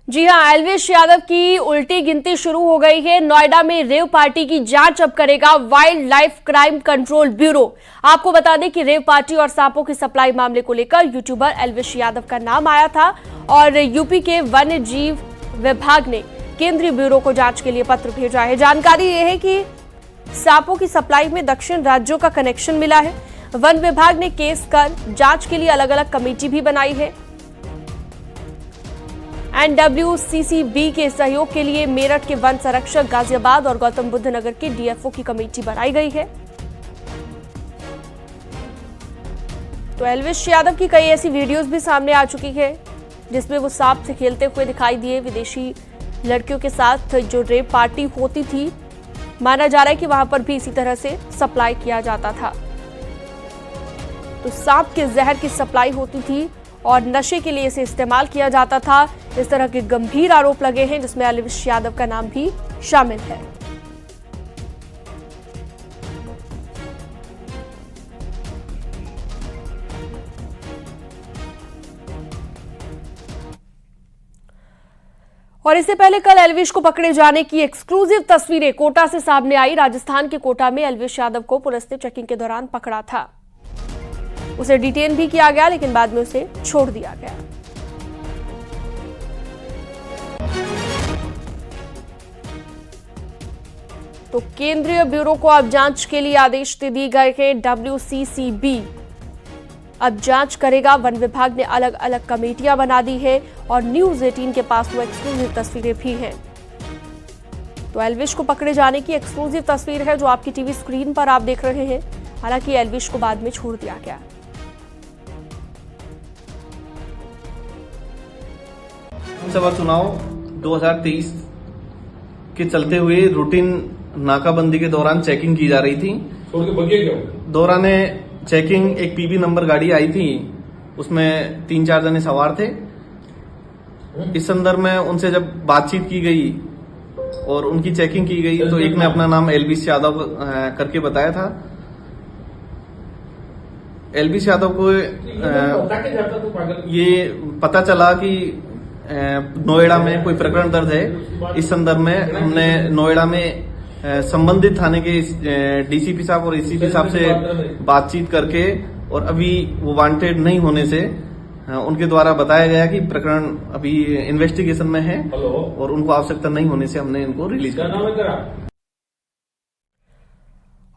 जी हां, एल्विश यादव की उल्टी गिनती शुरू हो गई है। नोएडा में रेव पार्टी की जांच अब करेगा wild life crime control bureau. आपको बता दें कि रेव पार्टी और सांपों की सप्लाई मामले को लेकर यूट्यूबर एल्विश यादव का नाम आया था और यूपी के वन्य जीव विभाग ने केंद्रीय ब्यूरो को जांच के लिए पत्र भेजा है। जानकारी यह है कि सांपों की सप्लाई में दक्षिण राज्यों का कनेक्शन मिला है। वन विभाग ने केस कर जांच के लिए अलग अलग कमेटी भी बनाई है। NWCCB के सहयोग के लिए मेरठ के वन संरक्षक, गाजियाबाद और गौतम बुद्ध नगर के DFO की कमेटी बनाई गई है। तो एल्विश यादव की कई ऐसी वीडियोस भी सामने आ चुकी है जिसमें वो सांप से खेलते हुए दिखाई दिए। विदेशी लड़कियों के साथ जो रेप पार्टी होती थी, माना जा रहा है कि वहां पर भी इसी तरह से सप्लाई किया जाता था। तो सांप के जहर की सप्लाई होती थी और नशे के लिए इसे इस्तेमाल किया जाता था। इस तरह के गंभीर आरोप लगे हैं जिसमें एल्विश यादव का नाम भी शामिल है। और इससे पहले कल एल्विश को पकड़े जाने की एक्सक्लूसिव तस्वीरें कोटा से सामने आई। राजस्थान के कोटा में एल्विश यादव को पुलिस ने चेकिंग के दौरान पकड़ा था। उसे डिटेन भी किया गया लेकिन बाद में उसे छोड़ दिया गया। तो केंद्रीय ब्यूरो को अब जांच के लिए आदेश दे दिए गए हैं। WCCB अब जांच करेगा। वन विभाग ने अलग अलग कमेटियां बना दी है और न्यूज 18 के पास वो एक्सक्लूसिव तस्वीरें भी हैं। तो एल्विश को पकड़े जाने की एक्सक्लूसिव तस्वीर है जो आपकी टीवी स्क्रीन पर आप देख रहे हैं। हालांकि एल्विश को बाद में छोड़ दिया गया। विधानसभा चुनाव 2023 के चलते हुए रूटीन नाकाबंदी के दौरान चेकिंग की जा रही थी। दौरान चेकिंग एक PB नंबर गाड़ी आई थी, उसमें 3-4 जने सवार थे। इस संदर्भ में उनसे जब बातचीत की गई और उनकी चेकिंग की गई तो एक ने अपना नाम एल्विश यादव करके बताया था। एल्विश यादव को ये पता चला कि नोएडा में कोई प्रकरण दर्ज है। इस संदर्भ में हमने नोएडा में संबंधित थाने के DCP साहब और ACP साहब से बातचीत करके और अभी वो वांटेड नहीं होने से उनके द्वारा बताया गया कि प्रकरण अभी इन्वेस्टिगेशन में है और उनको आवश्यकता नहीं होने से हमने इनको रिलीज कर दिया।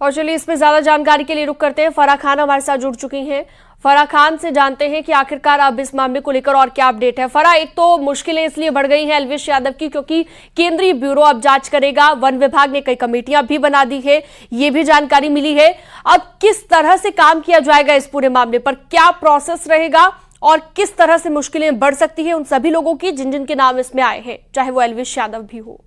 और चलिए इसमें ज्यादा जानकारी के लिए रुक करते हैं। फराह खान हमारे साथ जुड़ चुकी हैं। फराह खान से जानते हैं कि आखिरकार अब इस मामले को लेकर और क्या अपडेट है। फराह, एक तो मुश्किलें इसलिए बढ़ गई हैं एल्विश यादव की क्योंकि केंद्रीय ब्यूरो अब जांच करेगा। वन विभाग ने कई कमेटियां भी बना दी है, ये भी जानकारी मिली है। अब किस तरह से काम किया जाएगा इस पूरे मामले पर, क्या प्रोसेस रहेगा और किस तरह से मुश्किलें बढ़ सकती है उन सभी लोगों की जिन जिन के नाम इसमें आए हैं, चाहे वो एल्विश यादव भी हो।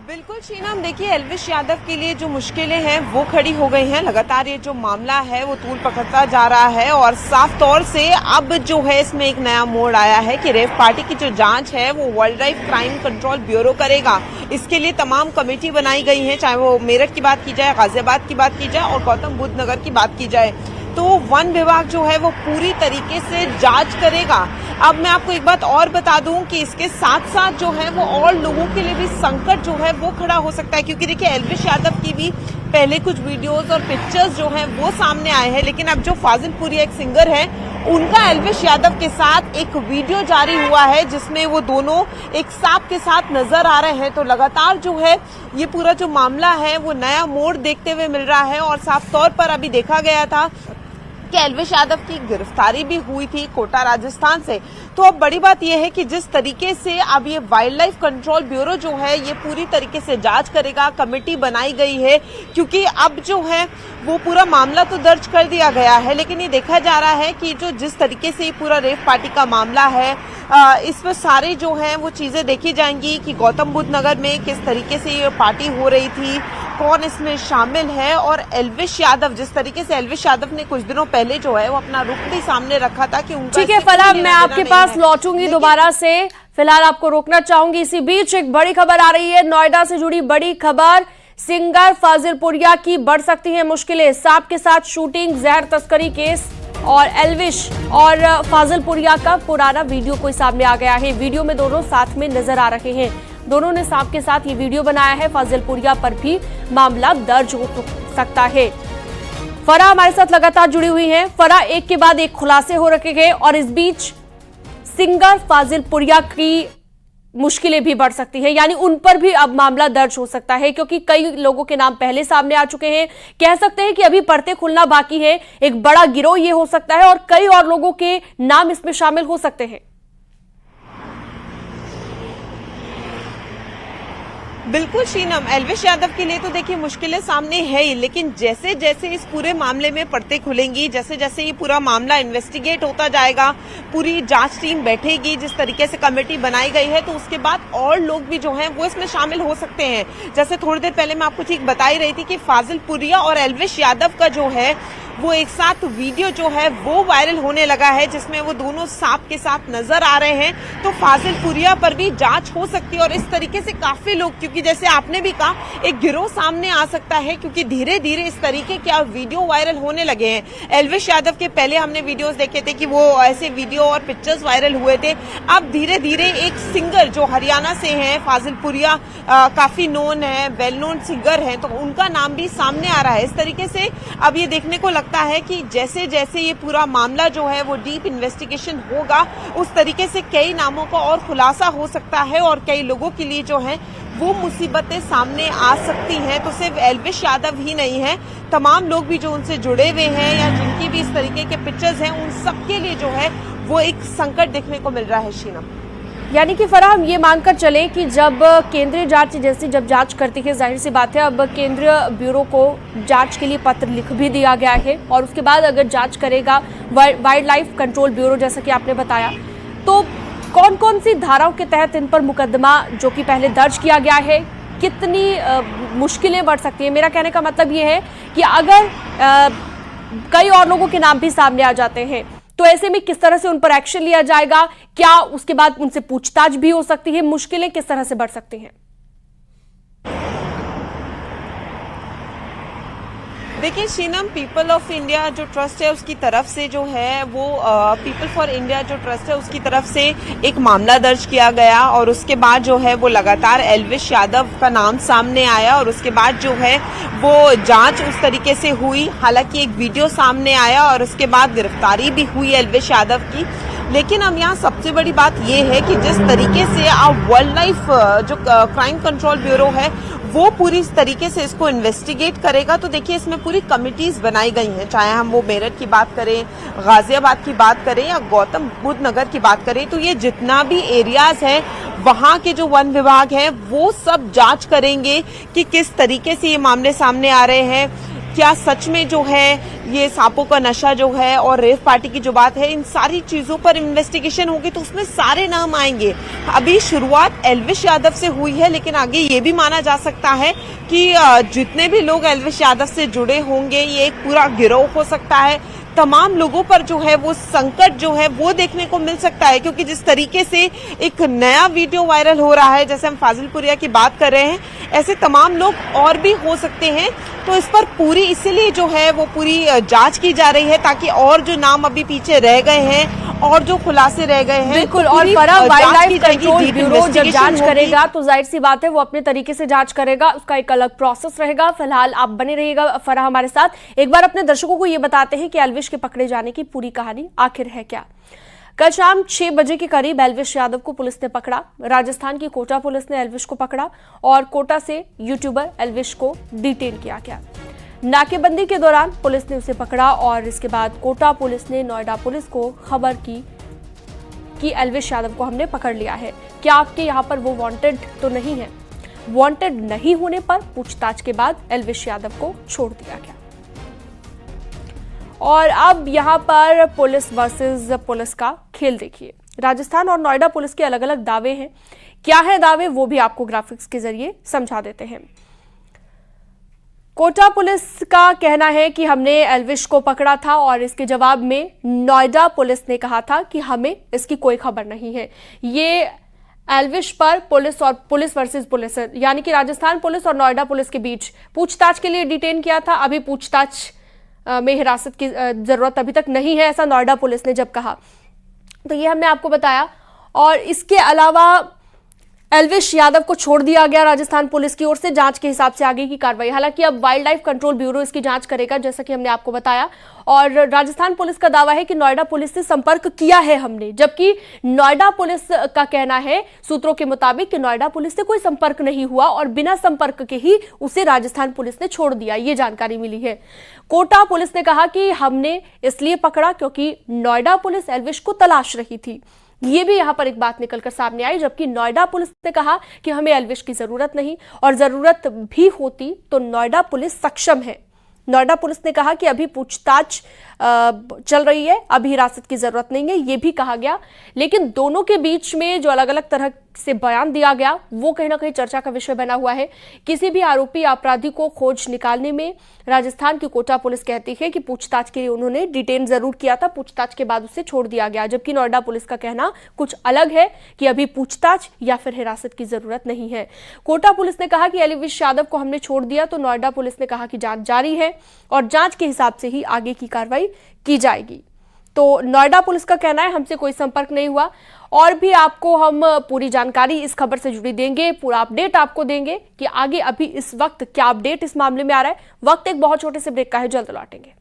बिल्कुल शीना, देखिए एल्विश यादव के लिए जो मुश्किलें हैं वो खड़ी हो गई हैं। लगातार ये जो मामला है वो तूल पकड़ता जा रहा है और साफ तौर से अब जो है इसमें एक नया मोड़ आया है कि रेव पार्टी की जो जांच है वो wild life crime control bureau करेगा। इसके लिए तमाम कमेटी बनाई गई है, चाहे वो मेरठ की बात की जाए, गाजियाबाद की बात की जाए और गौतम बुद्ध नगर की बात की जाए। तो वन विभाग जो है वो पूरी तरीके से जांच करेगा। अब मैं आपको एक बात और बता दूं कि इसके साथ साथ जो है वो और लोगों के लिए भी संकट जो है वो खड़ा हो सकता है, क्योंकि देखिए एल्विश यादव की भी पहले कुछ वीडियोस और पिक्चर्स जो हैं वो सामने आए हैं, लेकिन अब जो फाजिल पुरिया एक सिंगर है उनका एल्विश यादव के साथ एक वीडियो जारी हुआ है जिसमें वो दोनों एक सांप के साथ नजर आ रहे हैं। तो लगातार जो है ये पूरा जो मामला है वो नया मोड़ देखते हुए मिल रहा है और साफ तौर पर अभी देखा गया था कि एल्विश यादव की गिरफ्तारी भी हुई थी कोटा राजस्थान से। तो अब बड़ी बात यह है कि जिस तरीके से अब ये वाइल्ड लाइफ कंट्रोल ब्यूरो जो है ये पूरी तरीके से जांच करेगा, कमेटी बनाई गई है, क्योंकि अब जो है वो पूरा मामला तो दर्ज कर दिया गया है, लेकिन ये देखा जा रहा है कि जो जिस तरीके से ये पूरा रेव पार्टी का मामला है इसमें सारे जो है वो चीजें देखी जाएंगी कि गौतम बुद्ध नगर में किस तरीके से ये पार्टी हो रही थी, कौन इसमें शामिल है और एल्विश यादव, जिस तरीके से एल्विश यादव ने कुछ दिनों पहले जो है वो अपना रुख भी सामने रखा था कि उनका। ठीक है फराह, मैं आपके पास लौटूंगी दोबारा से, फिलहाल आपको रोकना चाहूंगी। इसी बीच एक बड़ी खबर आ रही है, नोएडा से जुड़ी बड़ी खबर। सिंगर फाजिल पुरिया की बढ़ सकती है मुश्किलें, सांप के साथ शूटिंग, जहर तस्करी केस और एल्विश और फाजिलपुरिया का पुराना वीडियो कोई सामने आ गया है। वीडियो में दोनों साथ में नजर आ रहे हैं। दोनों ने सांप के साथ ये वीडियो बनाया है। फाजिलपुरिया पर भी मामला दर्ज हो सकता है। फरा हमारे साथ लगातार जुड़ी हुई हैं। फरा, एक के बाद एक खुलासे हो रखे हैं और इस बीच सिंगर फाजिलपुरिया की मुश्किलें भी बढ़ सकती हैं, यानी उन पर भी अब मामला दर्ज हो सकता है, क्योंकि कई लोगों के नाम पहले सामने आ चुके हैं। कह सकते हैं कि अभी पर्दे खुलना बाकी है। एक बड़ा गिरोह ये हो सकता है और कई और लोगों के नाम इसमें शामिल हो सकते हैं। बिल्कुल शीनम, एल्विश यादव के लिए तो देखिए मुश्किलें सामने है ही, लेकिन जैसे जैसे इस पूरे मामले में पर्दे खुलेंगी, जैसे जैसे ये पूरा मामला इन्वेस्टिगेट होता जाएगा, पूरी जांच टीम बैठेगी, जिस तरीके से कमेटी बनाई गई है, तो उसके बाद और लोग भी जो हैं वो इसमें शामिल हो सकते हैं। जैसे थोड़ी देर पहले मैं आपको ठीक बता ही रही थी कि फाजिलपुरिया और एल्विश यादव का जो है वो एक साथ वीडियो जो है वो वायरल होने लगा है, जिसमें वो दोनों सांप के साथ नजर आ रहे हैं। तो फाजिलपुरिया पर भी जांच हो सकती है और इस तरीके से काफी लोग, क्योंकि जैसे आपने भी कहा, एक गिरोह सामने आ सकता है, क्योंकि धीरे धीरे इस तरीके के वीडियो वायरल होने लगे हैं। एल्विश यादव के पहले हमने वीडियोस देखे थे कि वो ऐसे वीडियो और पिक्चर्स वायरल हुए थे। अब धीरे धीरे एक सिंगर जो हरियाणा से है, फाजिलपुरिया काफी नोन है, वेल नोन सिंगर है, तो उनका नाम भी सामने आ रहा है। इस तरीके से अब ये देखने को लगता है कि जैसे जैसे ये पूरा मामला जो है वो डीप इन्वेस्टिगेशन होगा, उस तरीके से कई नामों का और खुलासा हो सकता है और कई लोगों के लिए जो है वो मुसीबतें सामने आ सकती हैं। तो सिर्फ एल्विश यादव ही नहीं है, तमाम लोग भी जो उनसे जुड़े हुए हैं या जिनकी भी इस तरीके के पिक्चर्स हैं, उन सबके लिए जो है वो एक संकट देखने को मिल रहा है। शीनम, यानी कि फराह, हम ये मानकर चले कि जब केंद्रीय जांच एजेंसी जब जांच करती है, जाहिर सी बात है अब केंद्रीय ब्यूरो को जांच के लिए पत्र लिख भी दिया गया है और उसके बाद अगर जांच करेगा वाइल्ड लाइफ कंट्रोल ब्यूरो, जैसा कि आपने बताया, तो कौन कौन सी धाराओं के तहत इन पर मुकदमा जो कि पहले दर्ज किया गया है, कितनी मुश्किलें बढ़ सकती हैं। मेरा कहने का मतलब ये है कि अगर कई और लोगों के नाम भी सामने आ जाते हैं तो ऐसे में किस तरह से उन पर एक्शन लिया जाएगा, क्या उसके बाद उनसे पूछताछ भी हो सकती है, मुश्किलें किस तरह से बढ़ सकती हैं। देखिए शीनम, पीपल ऑफ इंडिया जो ट्रस्ट है उसकी तरफ से जो है वो पीपल फॉर इंडिया जो ट्रस्ट है उसकी तरफ से एक मामला दर्ज किया गया और उसके बाद जो है वो लगातार एल्विश यादव का नाम सामने आया और उसके बाद जो है वो जांच उस तरीके से हुई। हालांकि एक वीडियो सामने आया और उसके बाद गिरफ्तारी भी हुई एल्विश यादव की। लेकिन अब यहाँ सबसे बड़ी बात ये है कि जिस तरीके से अब वाइल्ड लाइफ जो क्राइम कंट्रोल ब्यूरो है वो पूरी इस तरीके से इसको इन्वेस्टिगेट करेगा, तो देखिए इसमें पूरी कमिटीज बनाई गई हैं, चाहे हम वो मेरठ की बात करें, गाजियाबाद की बात करें या गौतम बुद्ध नगर की बात करें, तो ये जितना भी एरियाज है वहाँ के जो वन विभाग है वो सब जांच करेंगे कि किस तरीके से ये मामले सामने आ रहे हैं, क्या सच में जो है ये सांपों का नशा जो है और रेव पार्टी की जो बात है, इन सारी चीजों पर इन्वेस्टिगेशन होगी तो उसमें सारे नाम आएंगे। अभी शुरुआत एल्विश यादव से हुई है, लेकिन आगे ये भी माना जा सकता है कि जितने भी लोग एल्विश यादव से जुड़े होंगे ये एक पूरा गिरोह हो सकता है। तमाम लोगों पर जो है वो संकट जो है वो देखने को मिल सकता है, क्योंकि जिस तरीके से एक नया वीडियो वायरल हो रहा है, जैसे हम फाजिलपुरिया की बात कर रहे हैं, ऐसे तमाम लोग और भी हो सकते हैं। तो इस पर पूरी इसीलिए जो है वो पूरी जांच की जा रही है ताकि और जो नाम अभी पीछे रह गए हैं और जो खुलासे रह गए हैं, बिल्कुल। और Farah, wild life control bureau जब जांच करेगा तो जाहिर सी बात है वो अपने तरीके से जांच करेगा, उसका एक अलग प्रोसेस रहेगा। फिलहाल आप बने रहिएगा फराह हमारे साथ। एक बार अपने दर्शकों को ये बताते हैं कि एल्विश के पकड़े जाने की पूरी कहानी आखिर है क्या। कल शाम 6 बजे के करीब एल्विश यादव को पुलिस ने पकड़ा। राजस्थान की कोटा पुलिस ने एल्विश को पकड़ा और कोटा से यूट्यूबर एल्विश को डिटेन किया गया। नाकेबंदी के दौरान पुलिस ने उसे पकड़ा और इसके बाद कोटा पुलिस ने नोएडा पुलिस को खबर की कि एल्विश यादव को हमने पकड़ लिया है। क्या आपके यहाँ पर वो वांटेड तो नहीं है? वांटेड नहीं होने पर पूछताछ के बाद एल्विश यादव को छोड़ दिया गया। और अब यहाँ पर पुलिस वर्सेस पुलिस का खेल देखिए। राजस्थान और नोएडा पुलिस के अलग अलग दावे हैं। क्या है दावे वो भी आपको ग्राफिक्स के जरिए समझा देते हैं। कोटा पुलिस का कहना है कि हमने एल्विश को पकड़ा था और इसके जवाब में नोएडा पुलिस ने कहा था कि हमें इसकी कोई खबर नहीं है। ये एल्विश पर पुलिस और पुलिस वर्सेस पुलिस यानी कि राजस्थान पुलिस और नोएडा पुलिस के बीच पूछताछ के लिए डिटेन किया था। अभी पूछताछ में हिरासत की जरूरत अभी तक नहीं है, ऐसा नोएडा पुलिस ने जब कहा। तो ये हमने आपको बताया। और इसके अलावा एल्विश यादव को छोड़ दिया गया राजस्थान पुलिस की ओर से जांच के हिसाब से आगे की कार्रवाई। हालांकि अब वाइल्ड लाइफ कंट्रोल ब्यूरो इसकी जांच करेगा, जैसा कि हमने आपको बताया। और राजस्थान पुलिस का दावा है कि नोएडा पुलिस से संपर्क किया है हमने, जबकि नोएडा पुलिस का कहना है सूत्रों के मुताबिक कि नोएडा पुलिस से कोई संपर्क नहीं हुआ और बिना संपर्क के ही उसे राजस्थान पुलिस ने छोड़ दिया, ये जानकारी मिली है। कोटा पुलिस ने कहा कि हमने इसलिए पकड़ा क्योंकि नोएडा पुलिस एल्विश को तलाश रही थी। ये भी यहां पर एक बात निकलकर सामने आई, जबकि नोएडा पुलिस ने कहा कि हमें एल्विश की जरूरत नहीं, और जरूरत भी होती तो नोएडा पुलिस सक्षम है। नोएडा पुलिस ने कहा कि अभी पूछताछ चल रही है, अभी हिरासत की जरूरत नहीं है, ये भी कहा गया। लेकिन दोनों के बीच में जो अलग अलग तरह से बयान दिया गया वो कहीं ना कहीं चर्चा का विषय बना हुआ है। किसी भी आरोपी अपराधी को खोज निकालने में राजस्थान की कोटा पुलिस कहती है कि पूछताछ के लिए उन्होंने डिटेन जरूर किया था, पूछताछ के बाद उसे छोड़ दिया गया, जबकि नोएडा पुलिस का कहना कुछ अलग है कि अभी पूछताछ या फिर हिरासत की जरूरत नहीं है। कोटा पुलिस ने कहा कि एल्विश यादव को हमने छोड़ दिया, तो नोएडा पुलिस ने कहा कि जांच जारी है और जांच के हिसाब से ही आगे की कार्रवाई की जाएगी। तो नोएडा पुलिस का कहना है हमसे कोई संपर्क नहीं हुआ। और भी आपको हम पूरी जानकारी इस खबर से जुड़ी देंगे, पूरा अपडेट आपको देंगे कि आगे अभी इस वक्त क्या अपडेट इस मामले में आ रहा है। वक्त एक बहुत छोटे से ब्रेक का है, जल्द लौटेंगे।